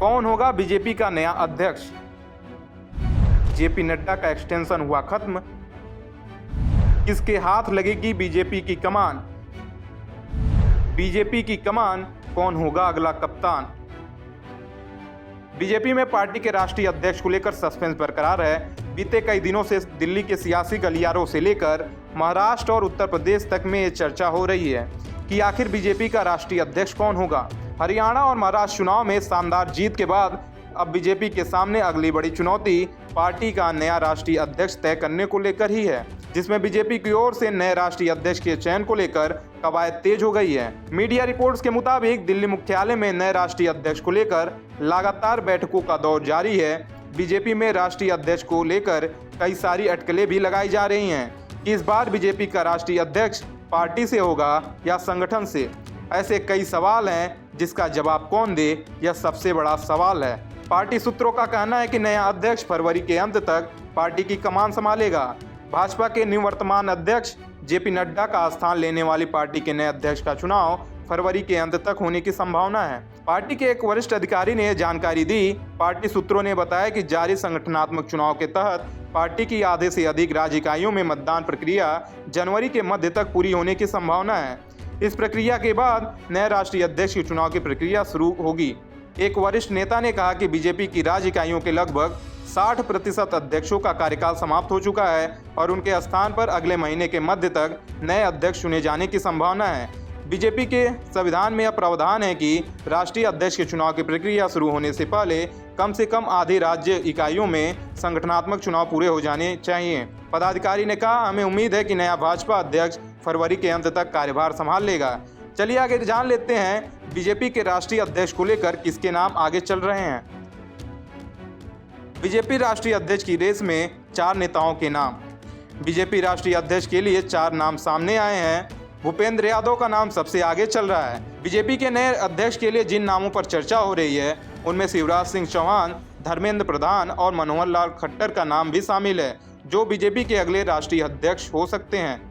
कौन होगा बीजेपी का नया अध्यक्ष? जेपी नड्डा का एक्सटेंशन हुआ खत्म? किसके हाथ लगेगी बीजेपी की कमान? बीजेपी की कमान कौन होगा अगला कप्तान? बीजेपी में पार्टी के राष्ट्रीय अध्यक्ष को लेकर सस्पेंस बरकरार है। बीते कई दिनों से दिल्ली के सियासी गलियारों से लेकर महाराष्ट्र और उत्तर प्रदेश तक में ये चर्चा हो रही है कि आखिर बीजेपी का राष्ट्रीय अध्यक्ष कौन होगा। हरियाणा और महाराष्ट्र चुनाव में शानदार जीत के बाद अब बीजेपी के सामने अगली बड़ी चुनौती पार्टी का नया राष्ट्रीय अध्यक्ष तय करने को लेकर ही है, जिसमें बीजेपी की ओर से नए राष्ट्रीय अध्यक्ष के चयन को लेकर कवायद तेज हो गई है। मीडिया रिपोर्ट्स के मुताबिक दिल्ली मुख्यालय में नए राष्ट्रीय अध्यक्ष को लेकर लगातार बैठकों का दौर जारी है। बीजेपी में राष्ट्रीय अध्यक्ष को लेकर कई सारी अटकलें भी लगाई जा रही हैं कि इस बार बीजेपी का राष्ट्रीय अध्यक्ष पार्टी से होगा या संगठन से। ऐसे कई सवाल हैं जिसका जवाब कौन दे, यह सबसे बड़ा सवाल है। पार्टी सूत्रों का कहना है कि नया अध्यक्ष फरवरी के अंत तक पार्टी की कमान संभालेगा। भाजपा के निवर्तमान अध्यक्ष जेपी नड्डा का स्थान लेने वाली पार्टी के नए अध्यक्ष का चुनाव फरवरी के अंत तक होने की संभावना है। पार्टी के एक वरिष्ठ अधिकारी ने जानकारी दी। पार्टी सूत्रों ने बताया कि जारी संगठनात्मक चुनाव के तहत पार्टी की आधे से अधिक राज्य इकाइयों में मतदान प्रक्रिया जनवरी के मध्य तक पूरी होने की संभावना है। इस प्रक्रिया के बाद नए राष्ट्रीय अध्यक्ष के चुनाव की प्रक्रिया शुरू होगी। एक वरिष्ठ नेता ने कहा कि बीजेपी की राज्य इकाइयों के लगभग 60% अध्यक्षों का कार्यकाल समाप्त हो चुका है और उनके स्थान पर अगले महीने के मध्य तक नए अध्यक्ष चुने जाने की संभावना है। बीजेपी के संविधान में यह प्रावधान है कि राष्ट्रीय अध्यक्ष के चुनाव की प्रक्रिया शुरू होने से पहले कम से कम आधी राज्य इकाइयों में संगठनात्मक चुनाव पूरे हो जाने चाहिए। पदाधिकारी ने कहा, हमें उम्मीद है कि नया भाजपा अध्यक्ष फरवरी के अंत तक कार्यभार संभाल लेगा। चलिए आगे जान लेते हैं बीजेपी के राष्ट्रीय अध्यक्ष को लेकर किसके नाम आगे चल रहे हैं। बीजेपी राष्ट्रीय अध्यक्ष की रेस में 4 नेताओं के नाम। बीजेपी राष्ट्रीय अध्यक्ष के लिए 4 नाम सामने आए हैं। भूपेंद्र यादव का नाम सबसे आगे चल रहा है। बीजेपी के नए अध्यक्ष के लिए जिन नामों पर चर्चा हो रही है उनमें शिवराज सिंह चौहान, धर्मेंद्र प्रधान और मनोहर लाल खट्टर का नाम भी शामिल है, जो बीजेपी के अगले राष्ट्रीय अध्यक्ष हो सकते हैं।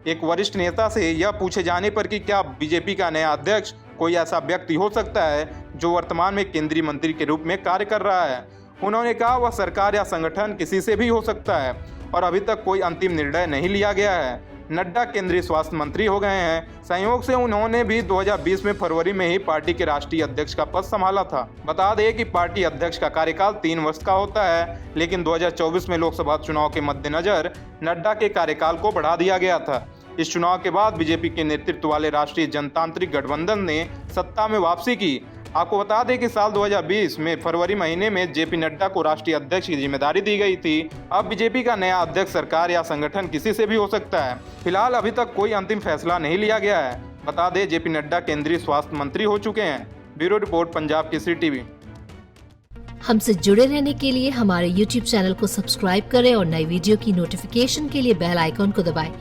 एक वरिष्ठ नेता से यह पूछे जाने पर कि क्या बीजेपी का नया अध्यक्ष कोई ऐसा व्यक्ति हो सकता है जो वर्तमान में केंद्रीय मंत्री के रूप में कार्य कर रहा है, उन्होंने कहा वह सरकार या संगठन किसी से भी हो सकता है और अभी तक कोई अंतिम निर्णय नहीं लिया गया है। नड्डा केंद्रीय स्वास्थ्य मंत्री हो गए हैं। संयोग से उन्होंने भी 2020 में फरवरी में ही पार्टी के राष्ट्रीय अध्यक्ष का पद संभाला था। बता दें कि पार्टी अध्यक्ष का कार्यकाल 3 वर्ष का होता है, लेकिन 2024 में लोकसभा चुनाव के मद्देनजर नड्डा के कार्यकाल को बढ़ा दिया गया था। इस चुनाव के बाद बीजेपी के नेतृत्व वाले राष्ट्रीय जनतांत्रिक गठबंधन ने सत्ता में वापसी की। आपको बता दें कि साल 2020 में फरवरी महीने में जेपी नड्डा को राष्ट्रीय अध्यक्ष की जिम्मेदारी दी गई थी। अब बीजेपी का नया अध्यक्ष सरकार या संगठन किसी से भी हो सकता है। फिलहाल अभी तक कोई अंतिम फैसला नहीं लिया गया है। बता दें जेपी नड्डा केंद्रीय स्वास्थ्य मंत्री हो चुके हैं। Bureau report, Punjab Kesari TV. हमसे जुड़े रहने के लिए हमारे YouTube चैनल को सब्सक्राइब करें और नई वीडियो की नोटिफिकेशन के लिए बेल आइकॉन को दबाएं।